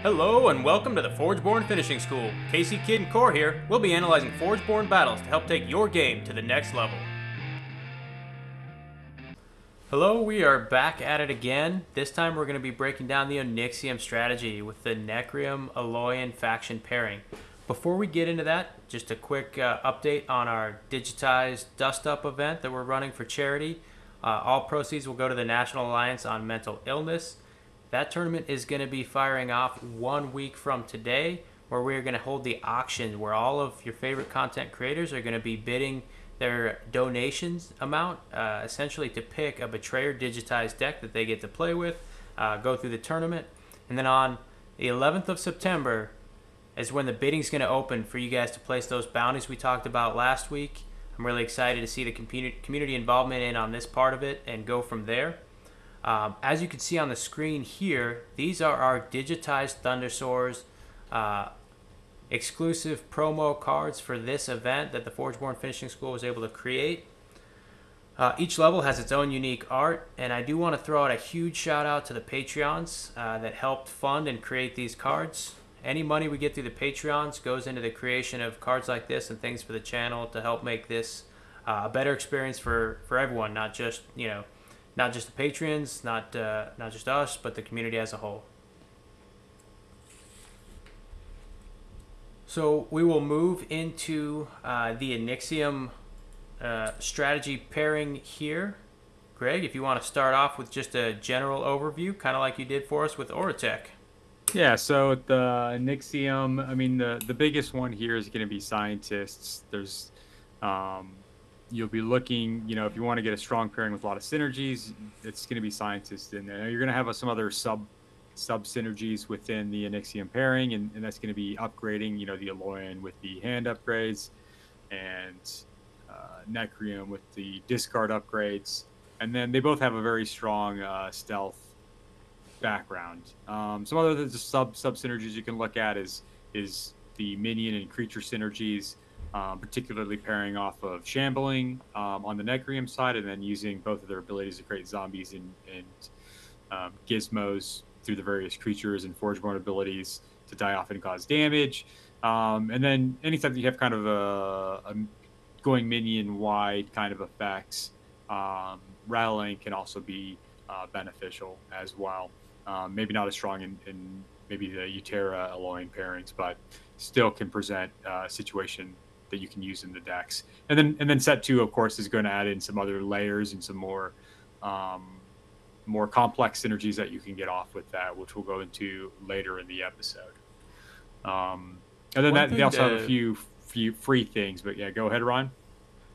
Hello and welcome to the Forgeborn Finishing School. Casey, Kid, and Core here. We'll be analyzing Forgeborn battles to help take your game to the next level. Hello, we are back at it again. This time we're going to be breaking down the Onyxium Strategy with the Necryum Aloyan faction pairing. Before we get into that, just a quick update on our digitized Dust Up event that we're running for charity. All proceeds will go to the National Alliance on Mental Illness. That tournament is going to be firing off 1 week from today, where we're going to hold the auction where all of your favorite content creators are going to be bidding their donations amount, essentially to pick a Betrayer digitized deck that they get to play with, go through the tournament. And then on the 11th of September is when the bidding's going to open for you guys to place those bounties we talked about last week. I'm really excited to see the community involvement in on this part of it and go from there. As you can see on the screen here, these are our digitized Thundersaurs exclusive promo cards for this event that the Forgeborn Finishing School was able to create. Each level has its own unique art, and I do want to throw out a huge shout out to the Patreons that helped fund and create these cards. Any money we get through the Patreons goes into the creation of cards like this and things for the channel to help make this a better experience for everyone, not just not just the patrons, not just us, but the community as a whole. So we will move into the Onyxium strategy pairing here. Greg, if you want to start off with just a general overview, kind of like you did for us with Oratech. Yeah, so the Onyxium, I mean, the biggest one here is going to be scientists. There's you'll be looking, if you want to get a strong pairing with a lot of synergies, it's going to be scientists in there. You're going to have some other sub synergies within the Onyxium pairing, and that's going to be upgrading, the Aloyan with the hand upgrades, and Necryum with the discard upgrades. And then they both have a very strong stealth background. Some other sub synergies you can look at is the minion and creature synergies. Particularly pairing off of Shambling on the Necryum side, and then using both of their abilities to create zombies and gizmos through the various creatures and Forgeborn abilities to die off and cause damage. And then anytime that you have kind of a going minion-wide kind of effects, Rattling can also be beneficial as well. Maybe not as strong in maybe the Utera Aloyan pairings, but still can present a situation that you can use in the decks. And then set 2, of course, is going to add in some other layers and some more complex synergies that you can get off with that, which we'll go into later in the episode. And then they also have a few free things, but yeah, go ahead, Ron.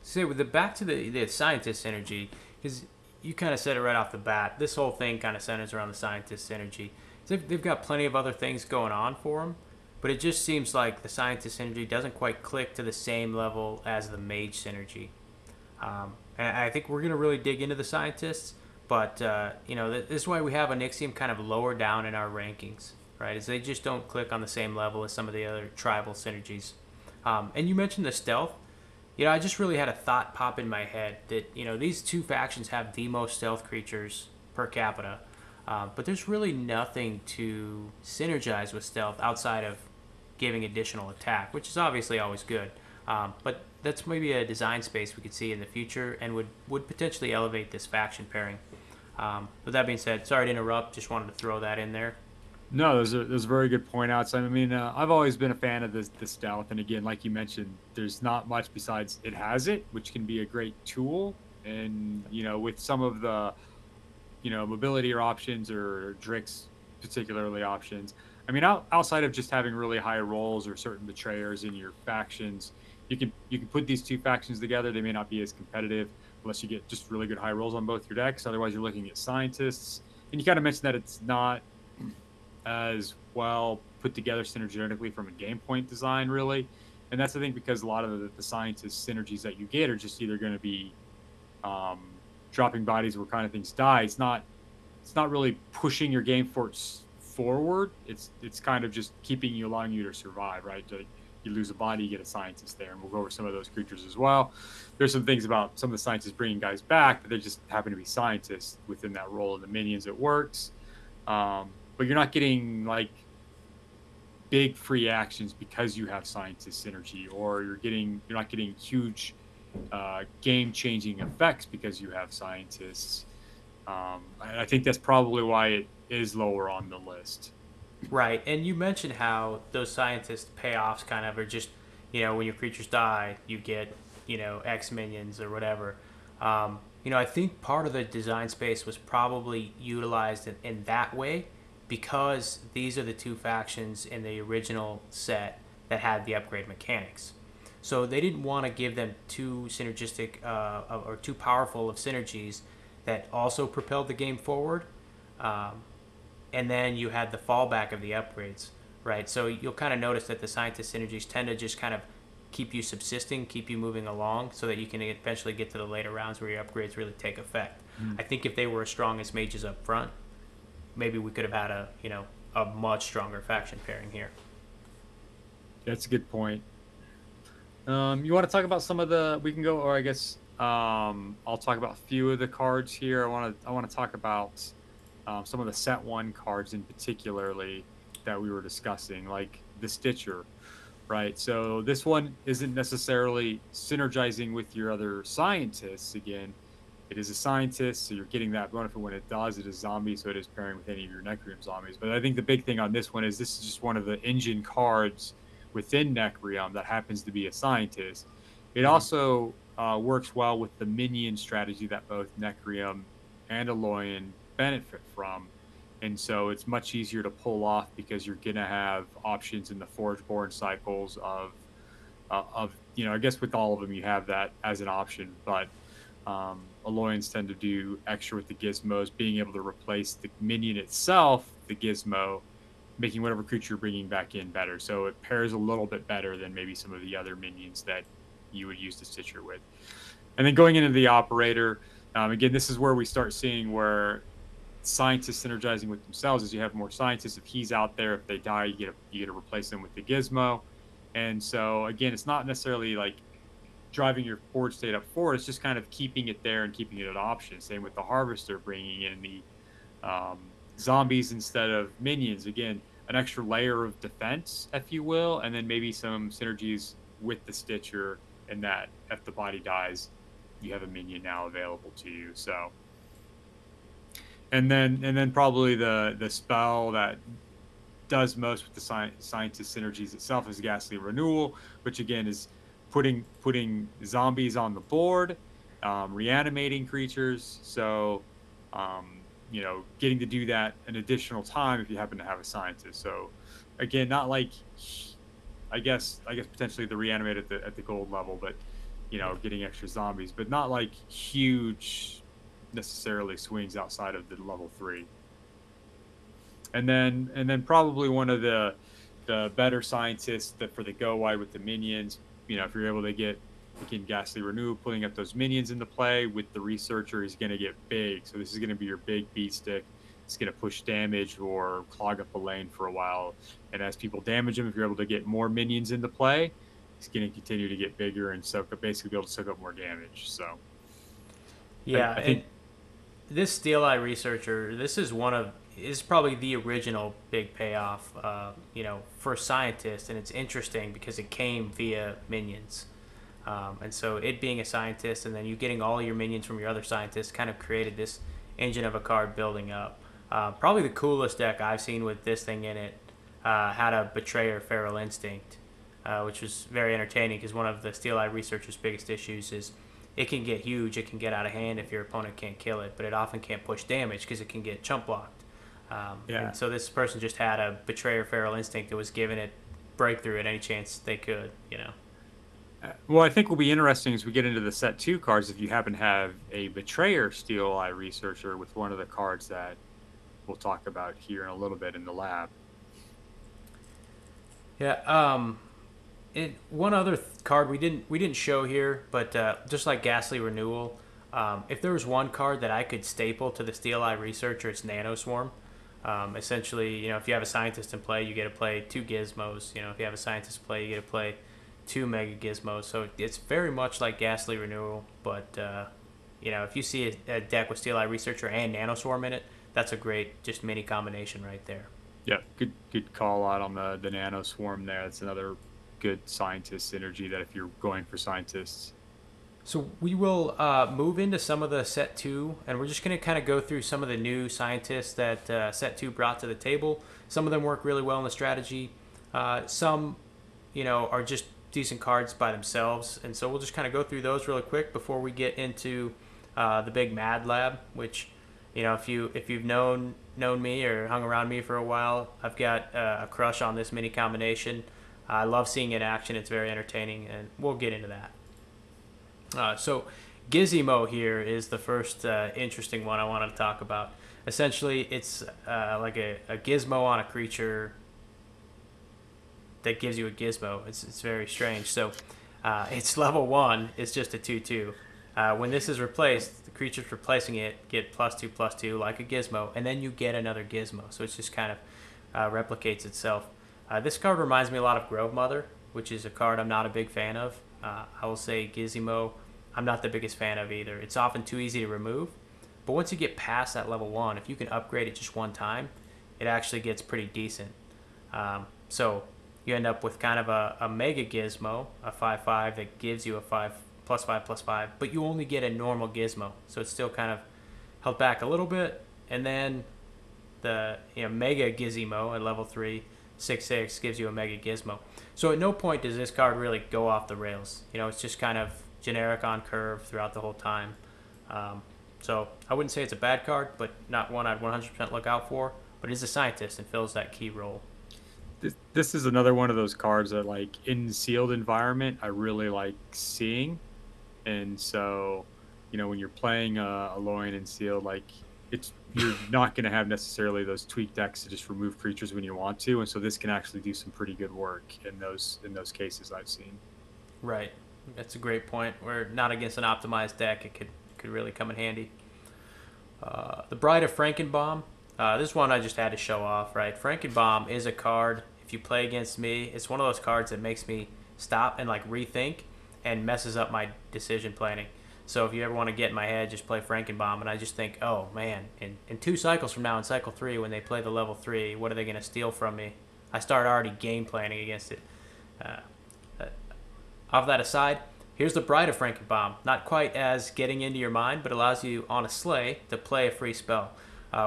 So with back to the scientist synergy, because you kind of said it right off the bat, this whole thing kind of centers around the scientist synergy. So they've got plenty of other things going on for them, but it just seems like the scientist synergy doesn't quite click to the same level as the mage synergy. And I think we're going to really dig into the scientists, but this is why we have Onyxium kind of lower down in our rankings, right? Is they just don't click on the same level as some of the other tribal synergies. And you mentioned the stealth. I just really had a thought pop in my head that, these two factions have the most stealth creatures per capita. But there's really nothing to synergize with stealth outside of giving additional attack, which is obviously always good. But that's maybe a design space we could see in the future and would potentially elevate this faction pairing. With that being said, sorry to interrupt, just wanted to throw that in there. No, those are very good point outs. I mean, I've always been a fan of the stealth, and again, like you mentioned, there's not much besides it has it, which can be a great tool. And with some of the mobility or options, or Drix particularly options. I mean, outside of just having really high rolls or certain betrayers in your factions, you can put these two factions together. They may not be as competitive unless you get just really good high rolls on both your decks. Otherwise, you're looking at scientists. And you kind of mentioned that it's not as well put together synergetically from a game point design, really. And that's the thing, because a lot of the scientist synergies that you get are just either going to be dropping bodies where kind of things die. It's not really pushing your game forward. It's kind of just allowing you to survive, right? You lose a body, you get a scientist there, and we'll go over some of those creatures as well. There's some things about some of the scientists bringing guys back, but they just happen to be scientists within that role. And the minions, it works. But you're not getting like big free actions because you have scientist synergy, or you're not getting huge game changing effects because you have scientists. I think that's probably why it is lower on the list. Right, and you mentioned how those scientist payoffs kind of are just, when your creatures die, you get, X minions or whatever. I think part of the design space was probably utilized in that way because these are the two factions in the original set that had the upgrade mechanics. So they didn't want to give them too synergistic or too powerful of synergies that also propelled the game forward. Um, and then you had the fallback of the upgrades, right? So you'll kind of notice that the scientist synergies tend to just kind of keep you subsisting, keep you moving along, so that you can eventually get to the later rounds where your upgrades really take effect. Mm. I think if they were as strong as mages up front, maybe we could have had a much stronger faction pairing here. That's a good point. You want to talk about some of the? We can go, or I guess I'll talk about a few of the cards here. I want to talk about some of the set one cards in particularly that we were discussing, like the Stitcher, right? So this one isn't necessarily synergizing with your other scientists. Again, it is a scientist, so you're getting that benefit when it does. It is zombie, so it is pairing with any of your Necreum zombies. But I think the big thing on this one is this is just one of the engine cards within Necreum that happens to be a scientist. It Mm-hmm. also works well with the minion strategy that both Necreum and Aloyan benefit from. And so it's much easier to pull off because you're going to have options in the Forgeborn cycles I guess with all of them, you have that as an option. But Aloyans tend to do extra with the gizmos, being able to replace the minion itself, the gizmo, making whatever creature you're bringing back in better. So it pairs a little bit better than maybe some of the other minions that you would use the Stitcher with. And then going into the operator, again, this is where we start seeing where scientists synergizing with themselves. As you have more scientists, if he's out there, if they die, you get to replace them with the gizmo. And so again, it's not necessarily like driving your forge state up forward. It's just kind of keeping it there and keeping it an option. Same with the harvester, bringing in the zombies instead of minions. Again, an extra layer of defense, if you will, and then maybe some synergies with the Stitcher, and that if the body dies, you have a minion now available to you. So, and then probably the spell that does most with the scientist synergies itself is Ghastly Renewal, which again is putting zombies on the board, reanimating creatures. So, getting to do that an additional time if you happen to have a scientist. So, again, not like I guess potentially the reanimate at the gold level, but getting extra zombies, but not like huge necessarily swings outside of the level 3. And then probably one of the better scientists that for the go wide with the minions, if you're able to get again Ghastly Renew, putting up those minions into play with the researcher, he's going to get big. So this is going to be your big beat stick. It's going to push damage or clog up a lane for a while. And as people damage him, if you're able to get more minions into play, he's going to continue to get bigger and basically be able to soak up more damage. So Yeah, I and think this Steel Eye Researcher, this is probably the original big payoff, for scientists, and it's interesting because it came via minions, and so it being a scientist, and then you getting all your minions from your other scientists, kind of created this engine of a card building up. Probably the coolest deck I've seen with this thing in it had a Betrayer Feral Instinct, which was very entertaining because one of the Steel Eye Researcher's biggest issues is it can get huge, it can get out of hand if your opponent can't kill it, but it often can't push damage because it can get chump blocked. yeah. And so this person just had a Betrayer Feral Instinct that was giving it breakthrough at any chance they could. Well, I think will be interesting as we get into the set 2 cards if you happen to have a Betrayer Steel Eye Researcher with one of the cards that we'll talk about here in a little bit in the lab. Yeah. One other card we didn't show here, but just like Ghastly Renewal, if there was one card that I could staple to the Steel Eye Researcher, it's Nano Swarm. Essentially, if you have a scientist in play, you get to play 2 gizmos. If you have a scientist in play, you get to play 2 mega gizmos. So it's very much like Ghastly Renewal, but if you see a deck with Steel Eye Researcher and Nano Swarm in it, that's a great just mini combination right there. Yeah, good call out on the nano swarm there. That's another good scientist synergy that if you're going for scientists. So we will move into some of the set two, and we're just going to kind of go through some of the new scientists that set two brought to the table. Some of them work really well in the strategy. Some, are just decent cards by themselves, and so we'll just kind of go through those really quick before we get into the big Mad Lab. Which, if you've known me or hung around me for a while, I've got a crush on this mini combination. I love seeing it in action. It's very entertaining, and we'll get into that. So Gizmo here is the first interesting one I wanted to talk about. Essentially, it's like a gizmo on a creature that gives you a gizmo. It's very strange. So it's level 1. It's just a 2/2. When this is replaced, the creatures replacing it get +2/+2 like a gizmo, and then you get another gizmo. So it just kind of replicates itself. This card reminds me a lot of Grove Mother, which is a card I'm not a big fan of. I will say Gizmo, I'm not the biggest fan of either. It's often too easy to remove. But once you get past that level 1, if you can upgrade it just one time, it actually gets pretty decent. So you end up with kind of a mega gizmo, a 5/5 that gives you a 5 +5 +5, but you only get a normal gizmo. So it's still kind of held back a little bit. And then the mega gizmo at level 3, 6/6 gives you a mega gizmo. So at no point does this card really go off the rails. It's just kind of generic on curve throughout the whole time. So I wouldn't say it's a bad card, but not one I'd 100% look out for. But it is a scientist and fills that key role. This is another one of those cards that, like, in sealed environment, I really like seeing. And so, when you're playing a Loin and sealed, like, you're not going to have necessarily those tweak decks to just remove creatures when you want to, and so this can actually do some pretty good work in those cases I've seen. Right. That's a great point. We're not against an optimized deck. It could really come in handy. The Bride of Frankenbaum. This one I just had to show off, right? Frankenbaum is a card. If you play against me, it's one of those cards that makes me stop and like rethink and messes up my decision planning. So if you ever want to get in my head, just play Frankenbaum, and I just think, oh man, in 2 cycles from now, in cycle 3, when they play the level 3, what are they going to steal from me? I start already game planning against it. Off that aside, here's the Bride of Frankenbaum. Not quite as getting into your mind, but allows you on a sleigh to play a free spell,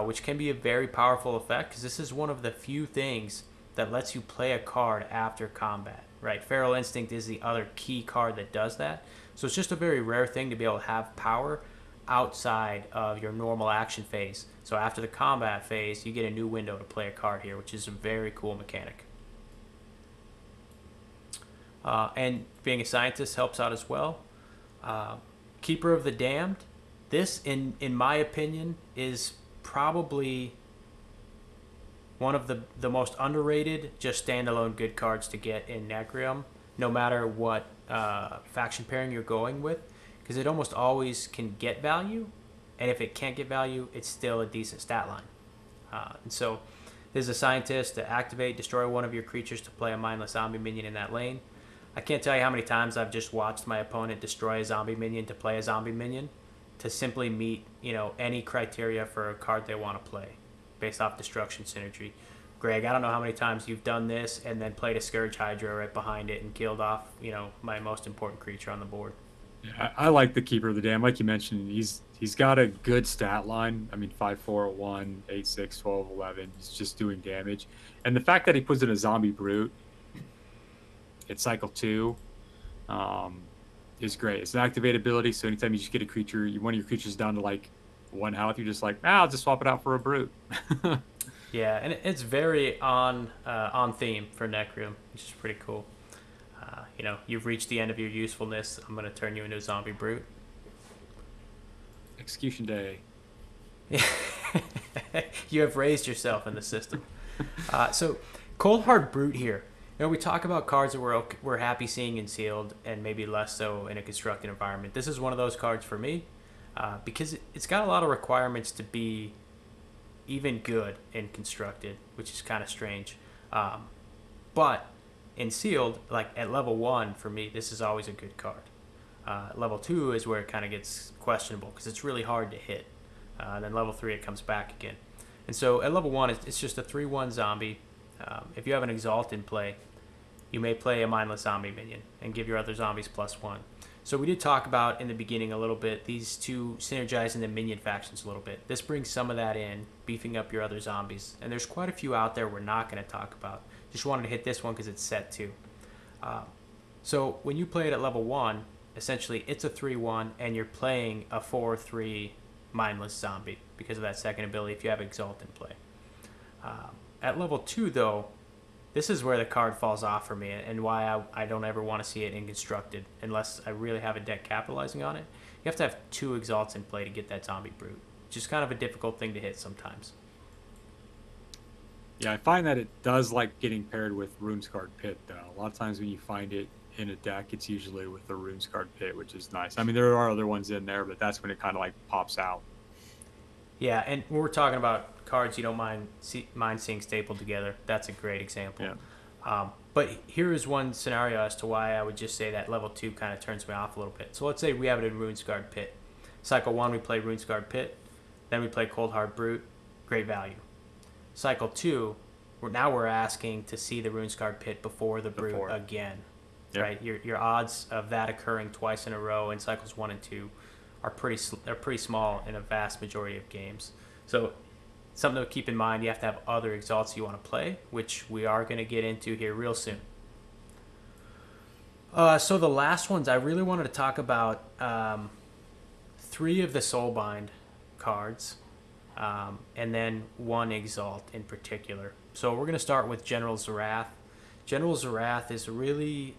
which can be a very powerful effect because this is one of the few things that lets you play a card after combat. Right, Feral Instinct is the other key card that does that. So it's just a very rare thing to be able to have power outside of your normal action phase. So after the combat phase, you get a new window to play a card here, which is a very cool mechanic. And being a scientist helps out as well. Keeper of the Damned. This, in my opinion, is probably one of the most underrated, just standalone good cards to get in Necrium, no matter what faction pairing you're going with, because it almost always can get value, and if it can't get value, it's still a decent stat line. And so there's a scientist to activate, destroy one of your creatures to play a mindless zombie minion in that lane. I can't tell you how many times I've just watched my opponent destroy a zombie minion to play a zombie minion to simply meet any criteria for a card they want to play based off destruction synergy. Greg, I don't know how many times you've done this and then played a Scourge Hydra right behind it and killed off my most important creature on the board. Yeah, I like the Keeper of the Dam. Like you mentioned, he's got a good stat line. I mean, 5/4/1, 8/6, 12/11. He's just doing damage, and the fact that he puts in a zombie brute at cycle 2 is great. It's an activate ability, so anytime you just get a creature, one of your creatures down to like 1 health, you're just like, I'll just swap it out for a brute. Yeah, and it's very on theme for Necrium, which is pretty cool. You've reached the end of your usefulness. I'm going to turn you into a zombie brute. Execution day. You have raised yourself in the system. So, Cold Hard Brute here. We talk about cards that we're happy seeing in sealed and maybe less so in a constructed environment. This is one of those cards for me because it's got a lot of requirements to be even good in constructed, which is kind of strange. But in sealed, like at level 1, for me, this is always a good card. Level 2 is where it kind of gets questionable because it's really hard to hit. And then level 3, it comes back again. And so at level 1, it's just a 3/1 zombie. If you have an Exalt in play, you may play a mindless zombie minion and give your other zombies +1. So we did talk about in the beginning a little bit, these two synergizing the minion factions a little bit. This brings some of that in, beefing up your other zombies. And there's quite a few out there we're not going to talk about. Just wanted to hit this one because it's set too. So when you play it at level 1, essentially it's a 3/1 and you're playing a 4/3 mindless zombie because of that second ability if you have Exalt in play. At level 2 though, this is where the card falls off for me and why I don't ever want to see it in constructed unless I really have a deck capitalizing on it. You have to have 2 Exalts in play to get that zombie brute, which is kind of a difficult thing to hit sometimes. Yeah, I find that it does like getting paired with Runescarred Pit, though. A lot of times when you find it in a deck, it's usually with the Runescarred Pit, which is nice. I mean, there are other ones in there, but that's when it kind of like pops out. Yeah, and when we're talking about cards you don't mind seeing stapled together, that's a great example. Yeah. But here is one scenario as to why I would just say that level 2 kind of turns me off a little bit. So let's say we have it in Runescarred Pit. Cycle 1, we play Runescarred Pit. Then we play Cold Hard Brute. Great value. Cycle 2, now we're asking to see the Runescarred Pit before the Brute again. Yep. Right? Your odds of that occurring twice in a row in cycles 1 and 2 are pretty small in a vast majority of games. So something to keep in mind, you have to have other Exalts you want to play, which we are going to get into here real soon. So the last ones, I really wanted to talk about 3 of the Soulbind cards, and then 1 Exalt in particular. So we're going to start with General Zarath. General Zarath is a really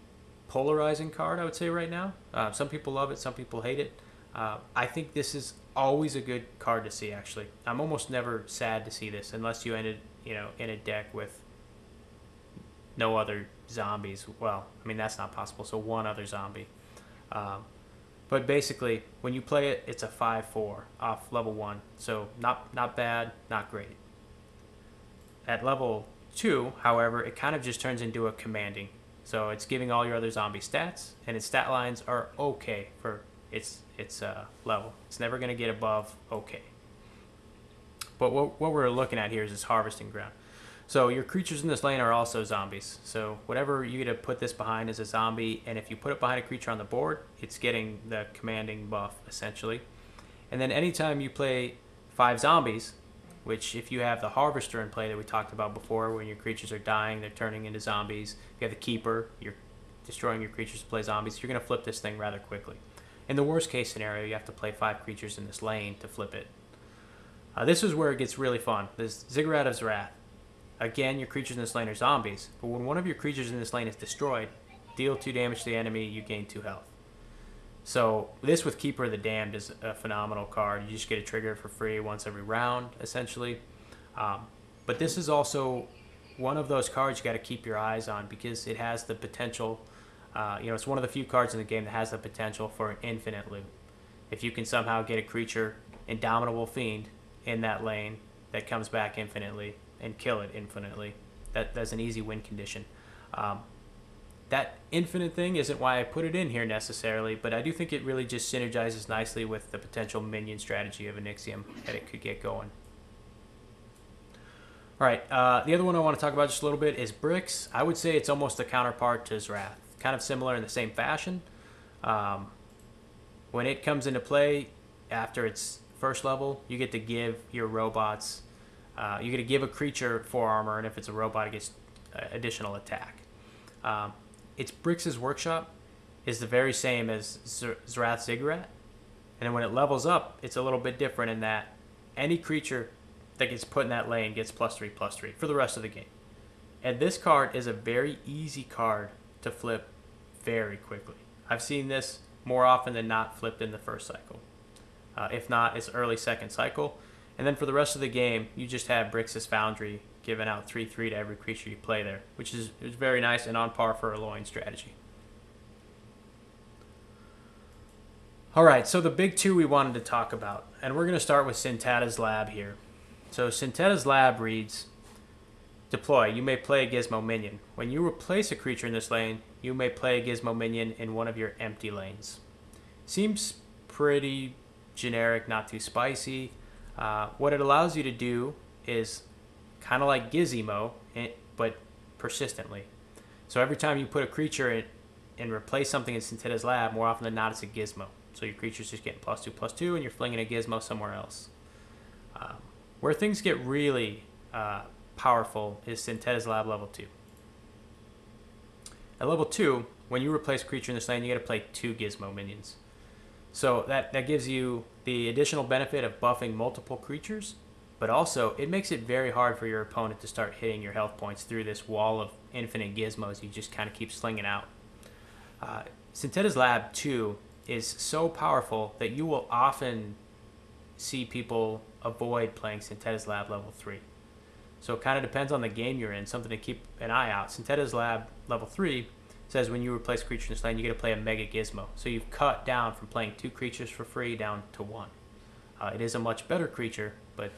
polarizing card, I would say, right now. Some people love it, some people hate it. I think this is always a good card to see, actually. I'm almost never sad to see this unless you ended, in a deck with no other zombies. Well, I mean, that's not possible, so 1 other zombie. But basically, when you play it, it's a 5/4 off level 1. So not bad, not great. At level 2, however, it kind of just turns into a commanding. So it's giving all your other zombie stats, and its stat lines are okay for its level. It's never going to get above okay. But what we're looking at here is this harvesting ground. So your creatures in this lane are also zombies. So whatever you get to put this behind is a zombie, and if you put it behind a creature on the board, it's getting the commanding buff, essentially. And then anytime you play 5 zombies, which if you have the Harvester in play that we talked about before, when your creatures are dying, they're turning into zombies. If you have the Keeper, you're destroying your creatures to play zombies. You're going to flip this thing rather quickly. In the worst case scenario, you have to play 5 creatures in this lane to flip it. This is where it gets really fun. There's Ziggurat of Zarath. Again, your creatures in this lane are zombies, but when one of your creatures in this lane is destroyed, deal 2 damage to the enemy, you gain 2 health. So this with Keeper of the Damned is a phenomenal card. You just get a trigger for free once every round, essentially. But this is also one of those cards you got to keep your eyes on because it has the potential. It's one of the few cards in the game that has the potential for an infinite loot. If you can somehow get a creature, Indomitable Fiend, in that lane that comes back infinitely and kill it infinitely, that's an easy win condition. That infinite thing isn't why I put it in here necessarily, but I do think it really just synergizes nicely with the potential minion strategy of Onyxium that it could get going. All right, the other one I want to talk about just a little bit is Bricks. I would say it's almost a counterpart to Zrath, kind of similar in the same fashion. When it comes into play after its first level, you get to give your robots, you get to give a creature 4 armor, and if it's a robot, it gets additional attack. Its Brix's Workshop is the very same as Zarath's Ziggurat, and then when it levels up, it's a little bit different in that any creature that gets put in that lane gets +3/+3 for the rest of the game. And this card is a very easy card to flip very quickly. I've seen this more often than not flipped in the first cycle. If not, it's early second cycle. And then for the rest of the game, you just have Brix's Foundry giving out 3/3 to every creature you play there, which is very nice and on par for a Loin strategy. All right, so the big 2 we wanted to talk about, and we're going to start with Syntata's Lab here. So Syntata's Lab reads, deploy, you may play a Gizmo minion. When you replace a creature in this lane, you may play a Gizmo minion in one of your empty lanes. Seems pretty generic, not too spicy. What it allows you to do is kind of like Gizmo, but persistently. So every time you put a creature in and replace something in Centetta's lab, more often than not, it's a Gizmo. So your creature's just getting +2/+2, and you're flinging a Gizmo somewhere else. Where things get really powerful is Centetta's lab level 2. At level 2, when you replace a creature in this lane, you got to play 2 Gizmo minions. So that gives you the additional benefit of buffing multiple creatures, but also it makes it very hard for your opponent to start hitting your health points through this wall of infinite gizmos you just kind of keep slinging out. Centetta's Lab 2 is so powerful that you will often see people avoid playing Centetta's Lab level 3. So it kind of depends on the game you're in, something to keep an eye out. Centetta's Lab level 3 says when you replace a creature in this lane, you get to play a Mega Gizmo. So you've cut down from playing 2 creatures for free down to 1. It is a much better creature, but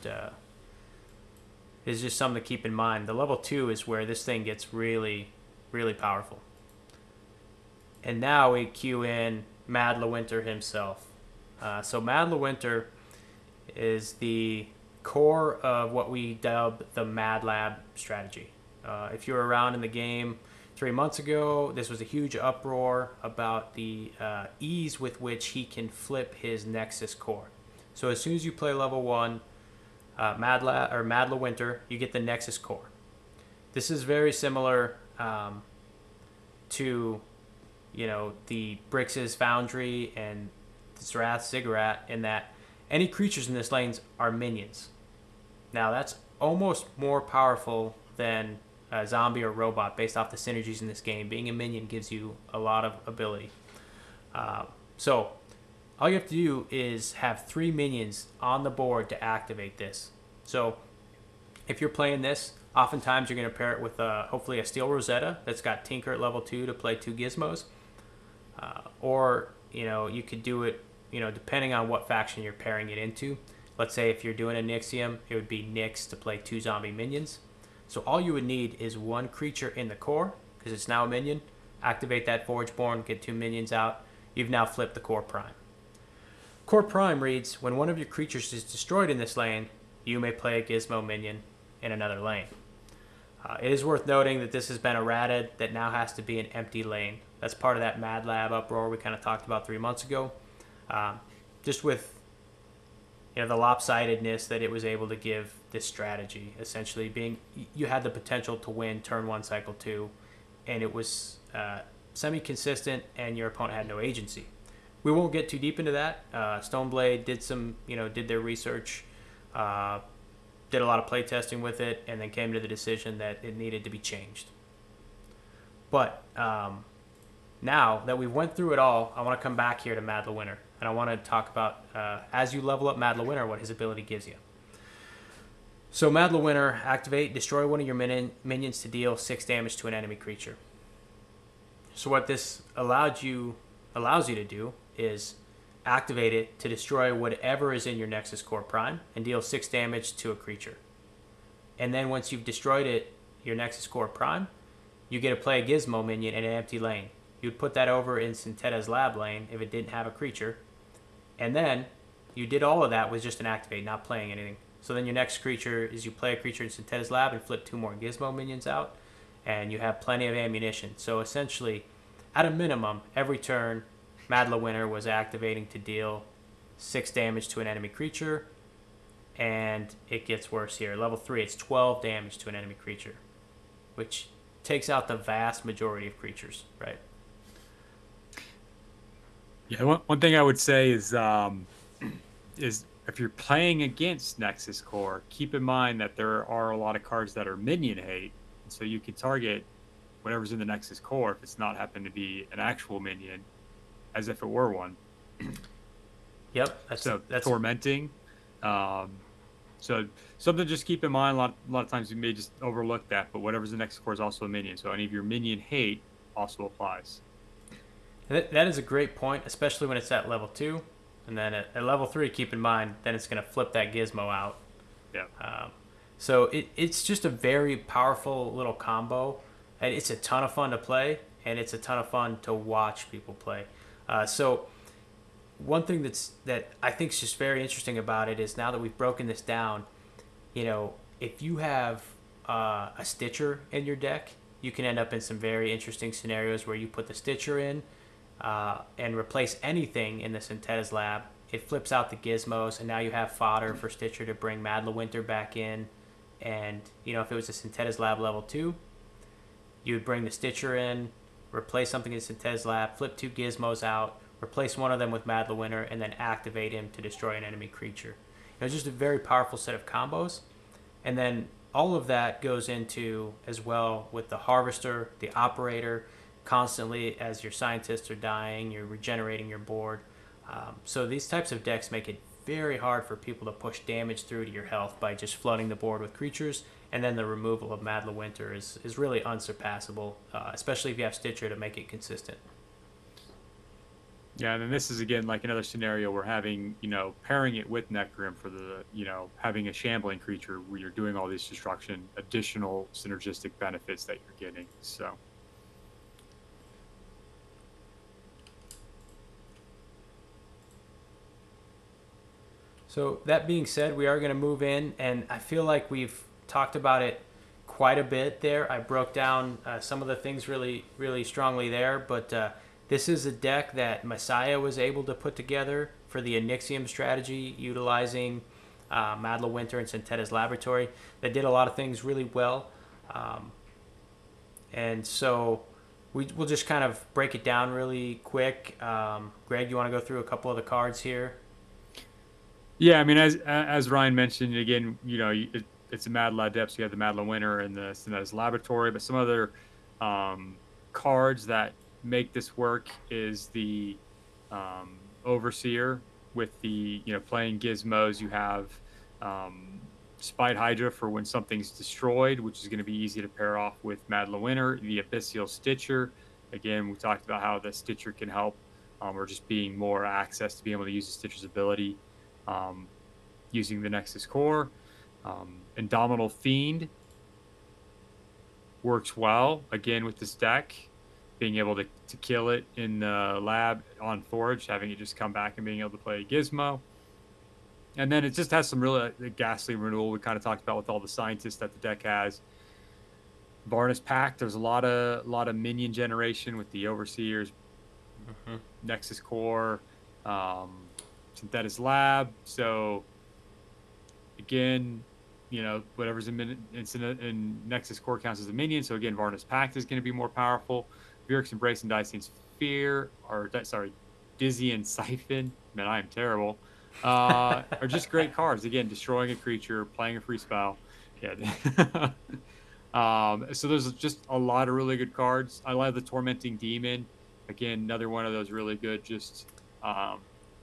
it's just something to keep in mind. The level 2 is where this thing gets really, really powerful. And now we cue in Mad Lewinter himself. So Mad Lewinter is the core of what we dub the Mad Lab strategy. If you were around in the game 3 months ago, this was a huge uproar about the ease with which he can flip his Nexus core. So as soon as you play level 1 Mad Lewinter, you get the Nexus core. This is very similar to the Brix's Foundry and Zrath's Ziggurat in that any creatures in this lane are minions. Now that's almost more powerful than a zombie or robot based off the synergies in this game. Being a minion gives you a lot of ability. So all you have to do is have 3 minions on the board to activate this. So if you're playing this, oftentimes you're going to pair it with hopefully a Steel Rosetta that's got Tinker at level 2 to play 2 gizmos. Or you could do it depending on what faction you're pairing it into. Let's say if you're doing a Onyxium, it would be Nyx to play 2 zombie minions. So all you would need is 1 creature in the core, because it's now a minion. Activate that Forgeborn, get 2 minions out. You've now flipped the core prime. Core prime reads, when one of your creatures is destroyed in this lane, you may play a gizmo minion in another lane. It is worth noting that this has been errated, that now has to be an empty lane. That's part of that Mad Lab uproar we kind of talked about 3 months ago. Just with the lopsidedness that it was able to give this strategy, essentially being you had the potential to win turn 1 cycle 2, and it was semi-consistent and your opponent had no agency. We won't get too deep into that. Stoneblade did their research, did a lot of play testing with it, and then came to the decision that it needed to be changed. But now that we went through it all, I want to come back here to Mad Lewinter. And I want to talk about, as you level up Mad Lewinter, what his ability gives you. So Mad Lewinter, activate, destroy one of your minions to deal 6 damage to an enemy creature. So what this allows you to do is activate it to destroy whatever is in your Nexus Core Prime and deal 6 damage to a creature. And then once you've destroyed it, your Nexus Core Prime, you get to play a Gizmo minion in an empty lane. You'd put that over in Centetta's Lab lane if it didn't have a creature. And then you did all of that with just an activate, not playing anything. So then your next creature is you play a creature in Centetta's Lab and flip 2 more Gizmo minions out, and you have plenty of ammunition. So essentially, at a minimum, every turn, Mad Lewinter was activating to deal 6 damage to an enemy creature, and it gets worse here. Level 3, it's 12 damage to an enemy creature, which takes out the vast majority of creatures, right? Yeah, one thing I would say is if you're playing against Nexus Core, keep in mind that there are a lot of cards that are minion hate, so you can target whatever's in the Nexus Core if it's not happened to be an actual minion, as if it were one. Yep, that's tormenting. So something to just keep in mind. A lot of times you may just overlook that, but whatever's the Nexus Core is also a minion, so any of your minion hate also applies. That is a great point, especially when it's at level 2. And then at level 3, keep in mind, then it's going to flip that gizmo out. Yeah. So it's just a very powerful little combo. And it's a ton of fun to play, and it's a ton of fun to watch people play. So one thing that I think is just very interesting about it is now that we've broken this down, if you have a Stitcher in your deck, you can end up in some very interesting scenarios where you put the Stitcher in and replace anything in the Syntheta's lab. It flips out the gizmos, and now you have fodder for Stitcher to bring Mad Winter back in. And, you know, if it was a Syntheta's lab level 2, you would bring the Stitcher in, replace something in Syntheta's lab, flip 2 gizmos out, replace one of them with Mad Winter, and then activate him to destroy an enemy creature. It's just a very powerful set of combos. And then all of that goes into as well with the Harvester, the Operator. Constantly, as your scientists are dying, you're regenerating your board. So these types of decks make it very hard for people to push damage through to your health by just flooding the board with creatures. And then the removal of Mad Winter is really unsurpassable, especially if you have Stitcher to make it consistent. Yeah, and then this is again like another scenario where having, pairing it with Necrim for the, having a shambling creature where you're doing all this destruction, additional synergistic benefits that you're getting. So. So that being said, we are going to move in, and I feel like we've talked about it quite a bit there. I broke down some of the things really, really strongly there, but this is a deck that Messiah was able to put together for the Onyxium strategy, utilizing Mad Winter and Syntheta's Laboratory. That did a lot of things really well. And so we'll just kind of break it down really quick. Greg, you want to go through a couple of the cards here? Yeah, I mean, as Ryan mentioned, again, it's a Mad Lab depth. So you have the Mad Winter and the Syntheta's Laboratory, but some other cards that make this work is the Overseer with the playing gizmos. You have Spite Hydra for when something's destroyed, which is going to be easy to pair off with Mad Winter. The Abyssal Stitcher, again, we talked about how the Stitcher can help, or just being more access to being able to use the Stitcher's ability using the Nexus Core. Indomitable Fiend works well again with this deck, being able to kill it in the lab on Forge, having it just come back and being able to play a gizmo. And then it just has some really ghastly renewal we kind of talked about with all the scientists that the deck has. Varnus Pact, there's a lot of minion generation with the Overseers, Nexus Core, Syntheta's Lab. So again, whatever's in Nexus Core counts as a minion. So again, Varnus Pact is going to be more powerful. Vyric's Embrace and Dacian's Fear, Dizzy and Siphon. Man, I am terrible. Are just great cards. Again, destroying a creature, playing a free spell. Yeah. So there's just a lot of really good cards. I love the Tormenting Demon. Again, another one of those really good, just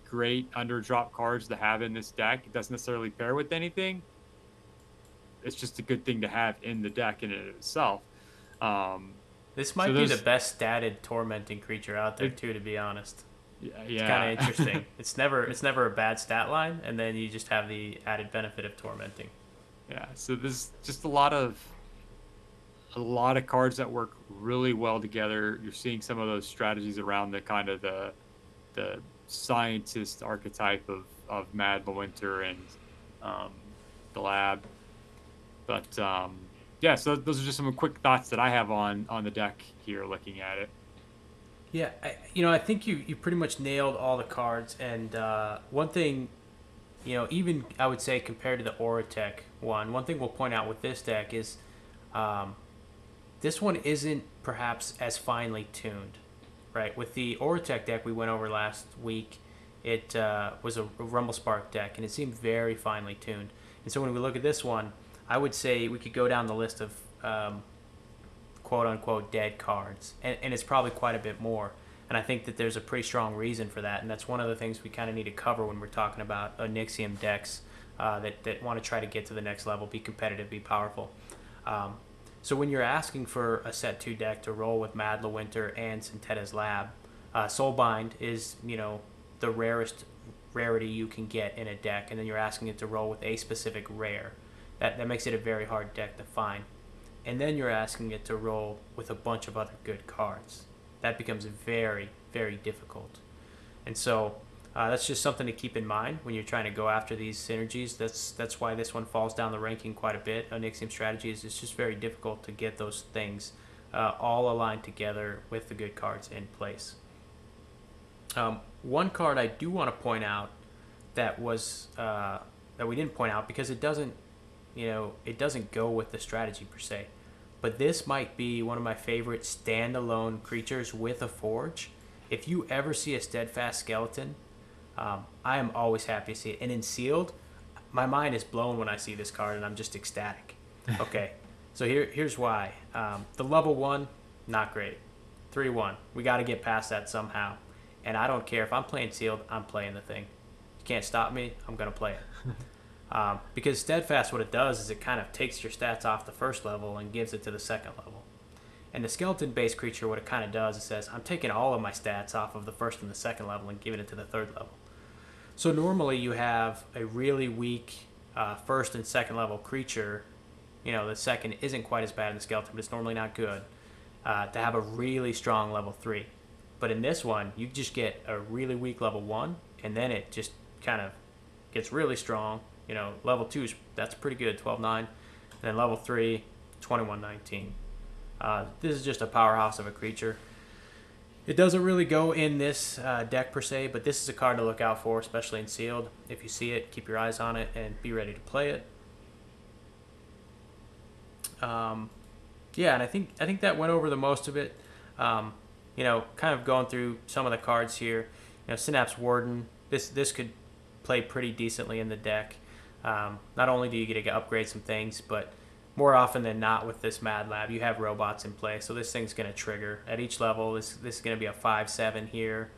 great underdrop cards to have in this deck. It doesn't necessarily pair with anything. It's just a good thing to have in the deck in and of itself. This might be the best statted tormenting creature out there too, to be honest. Yeah. It's kind of interesting. It's never a bad stat line, and then you just have the added benefit of tormenting. Yeah, so there's just a lot of cards that work really well together. You're seeing some of those strategies around the kind of the scientist archetype of Mad Winter and the lab. But yeah, so those are just some quick thoughts that I have on the deck here, looking at it. Yeah, I think you pretty much nailed all the cards. And one thing, even I would say compared to the Aurotech one thing we'll point out with this deck is this one isn't perhaps as finely tuned, right? With the Aurotech deck we went over last week, it was a Rumblespark deck, and it seemed very finely tuned. And so when we look at this one, I would say we could go down the list of quote-unquote dead cards, and it's probably quite a bit more. And I think that there's a pretty strong reason for that, and that's one of the things we kind of need to cover when we're talking about Onyxium decks that want to try to get to the next level, be competitive, be powerful. So when you're asking for a set 2 deck to roll with Mad Winter and Syntheta's Lab, Soulbind is, the rarest rarity you can get in a deck, and then you're asking it to roll with a specific rare. That makes it a very hard deck to find. And then you're asking it to roll with a bunch of other good cards. That becomes very, very difficult. And so That's just something to keep in mind when you're trying to go after these synergies. That's why this one falls down the ranking quite a bit. Onyxium Strategy is it's just very difficult to get those things all aligned together with the good cards in place. One card I do want to point out that was that we didn't point out because it doesn't, it doesn't go with the strategy per se. But this might be one of my favorite standalone creatures with a forge. If you ever see a steadfast skeleton, I am always happy to see it. And in sealed, my mind is blown when I see this card, and I'm just ecstatic. Okay, so here's why. The level 1, not great. 3-1, we got to get past that somehow. And I don't care if I'm playing sealed, I'm playing the thing. You can't stop me, I'm going to play it. Because steadfast, what it does is it kind of takes your stats off the first level and gives it to the second level. And the skeleton-based creature, what it kind of does, it says, I'm taking all of my stats off of the first and the second level and giving it to the third level. So normally you have a really weak first and second level creature. The second isn't quite as bad in the skeleton, but it's normally not good. To have a really strong level 3. But in this one, you just get a really weak level 1, and then it just kind of gets really strong. Level 2 that's pretty good, 12-9. And then level 3, 21-19. This is just a powerhouse of a creature. It doesn't really go in this deck per se, but this is a card to look out for, especially in sealed. If you see it, keep your eyes on it and be ready to play it. Yeah, and I think that went over the most of it. Kind of going through some of the cards here. Synapse Warden. This could play pretty decently in the deck. Not only do you get to upgrade some things, but more often than not with this Mad Lab, you have robots in play, so this thing's going to trigger. At each level, this is going to be a 5-7 here.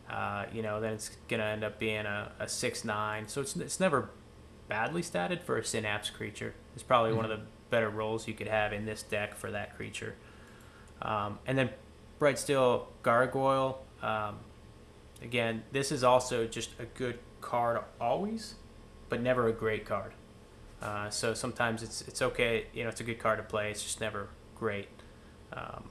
Then it's going to end up being a 6-9. So it's never badly statted for a Synapse creature. It's probably one of the better roles you could have in this deck for that creature. And then Bright Steel Gargoyle. Again, this is also just a good card always, but never a great card. So sometimes it's okay, it's a good card to play. It's just never great. But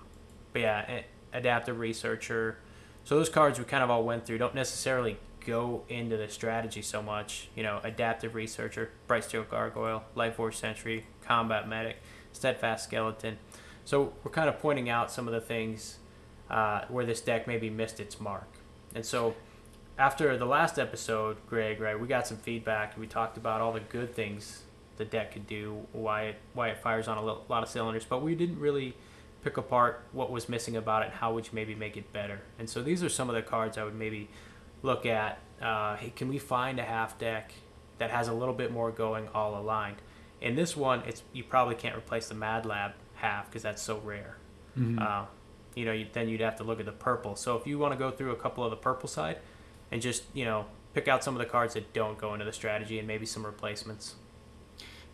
yeah, Adaptive Researcher. So those cards we kind of all went through don't necessarily go into the strategy so much. Adaptive Researcher, Bright Steel Gargoyle, Lightforge Sentry, Combat Medic, Steadfast Skeleton. So we're kind of pointing out some of the things where this deck maybe missed its mark. And so after the last episode, Greg, right, we got some feedback. We talked about all the good things the deck could do, why it fires on a lot of cylinders, but we didn't really pick apart what was missing about it and how would you maybe make it better. And so these are some of the cards I would maybe look at. Hey, can we find a half deck that has a little bit more going all aligned? In this one, you probably can't replace the Mad Lab half because that's so rare. Mm-hmm. Then you'd have to look at the purple. So if you want to go through a couple of the purple side and just pick out some of the cards that don't go into the strategy and maybe some replacements.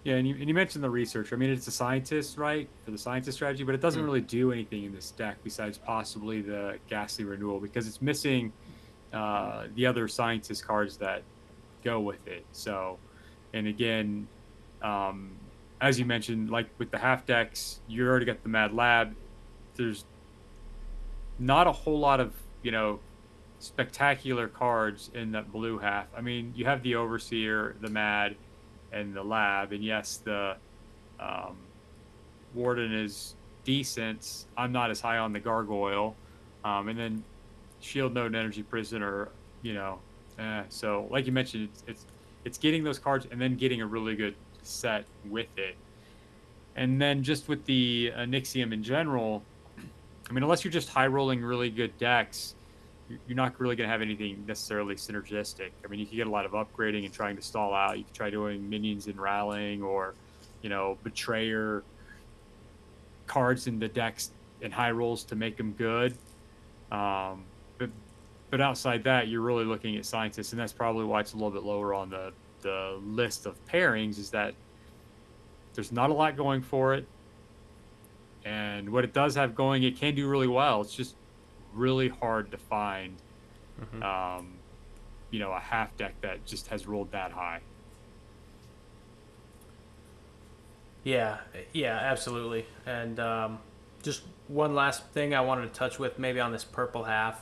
Yeah, and you mentioned the researcher. I mean, it's a scientist, right, for the scientist strategy, but it doesn't really do anything in this deck besides possibly the Ghastly Renewal because it's missing the other scientist cards that go with it. So, and again, as you mentioned, like with the half decks, you already got the Mad Lab. There's not a whole lot of, spectacular cards in that blue half. I mean, you have the Overseer, the Mad, and the Lab, and yes, the Warden is decent. I'm not as high on the Gargoyle, and then Shield Node and Energy Prisoner. So like you mentioned, it's getting those cards and then getting a really good set with it, and then just with the Onyxium in general. I mean, unless you're just high rolling really good decks, you're not really going to have anything necessarily synergistic. I mean, you can get a lot of upgrading and trying to stall out. You can try doing minions and rallying or, betrayer cards in the decks and high rolls to make them good. But outside that, you're really looking at scientists, and that's probably why it's a little bit lower on the list of pairings, is that there's not a lot going for it. And what it does have going, it can do really well. It's just really hard to find, a half deck that just has rolled that high. Yeah, absolutely. And just one last thing I wanted to touch with maybe on this purple half.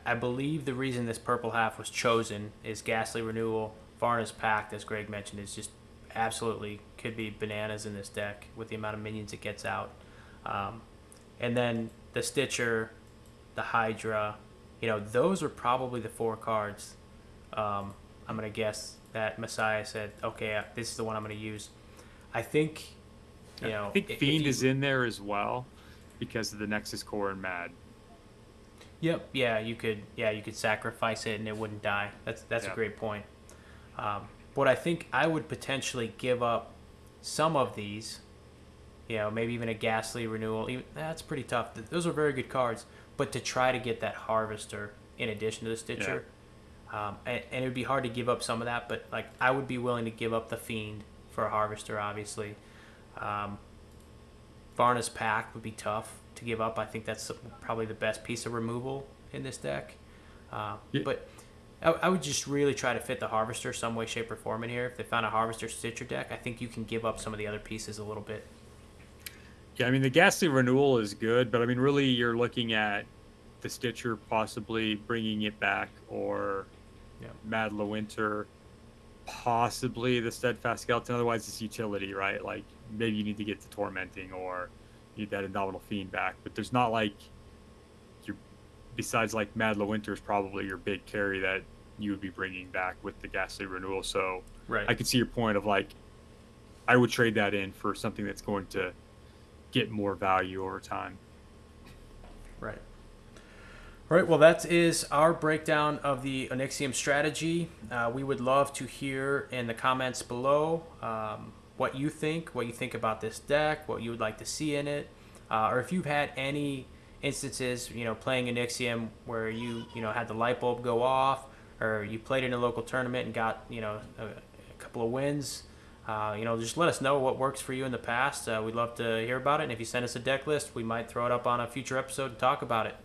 I believe the reason this purple half was chosen is Ghastly Renewal. Varna's Pact, as Greg mentioned, is just absolutely could be bananas in this deck with the amount of minions it gets out. And then the Stitcher, the Hydra, those are probably the 4 cards. I'm going to guess that Messiah said, okay, this is the one I'm going to use. I think, I think Fiend is in there as well because of the Nexus Core and Mad. Yep. Yeah, you could sacrifice it and it wouldn't die. That's a great point. But I think I would potentially give up some of these. Maybe even a Ghastly Renewal. That's pretty tough. Those are very good cards. But to try to get that Harvester in addition to the Stitcher, and it would be hard to give up some of that. But like I would be willing to give up the Fiend for a Harvester, obviously. Varna's Pact would be tough to give up. I think that's probably the best piece of removal in this deck. But I would just really try to fit the Harvester some way, shape, or form in here. If they found a Harvester Stitcher deck, I think you can give up some of the other pieces a little bit. Yeah, I mean, the Ghastly Renewal is good, but I mean, really, you're looking at the Stitcher possibly bringing it back, or Mad Lewinter, possibly the Steadfast Skeleton. Otherwise, it's utility, right? Like, maybe you need to get the Tormenting, or you need that Indomitable Fiend back. But there's not like besides like Mad Lewinter is probably your big carry that you would be bringing back with the Ghastly Renewal. So I could see your point of like, I would trade that in for something that's going to get more value over time. Right. All right, well, that is our breakdown of the Onyxium Strategy. We would love to hear in the comments below what you think about this deck, what you would like to see in it, or if you've had any instances, playing Onyxium where you had the light bulb go off, or you played in a local tournament and got, a couple of wins. Just let us know what works for you in the past. We'd love to hear about it. And if you send us a deck list, we might throw it up on a future episode and talk about it.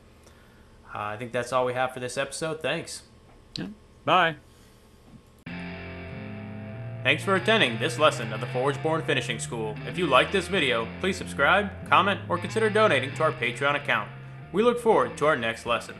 I think that's all we have for this episode. Thanks. Yeah. Bye. Thanks for attending this lesson of the Forgeborn Finishing School. If you like this video, please subscribe, comment, or consider donating to our Patreon account. We look forward to our next lesson.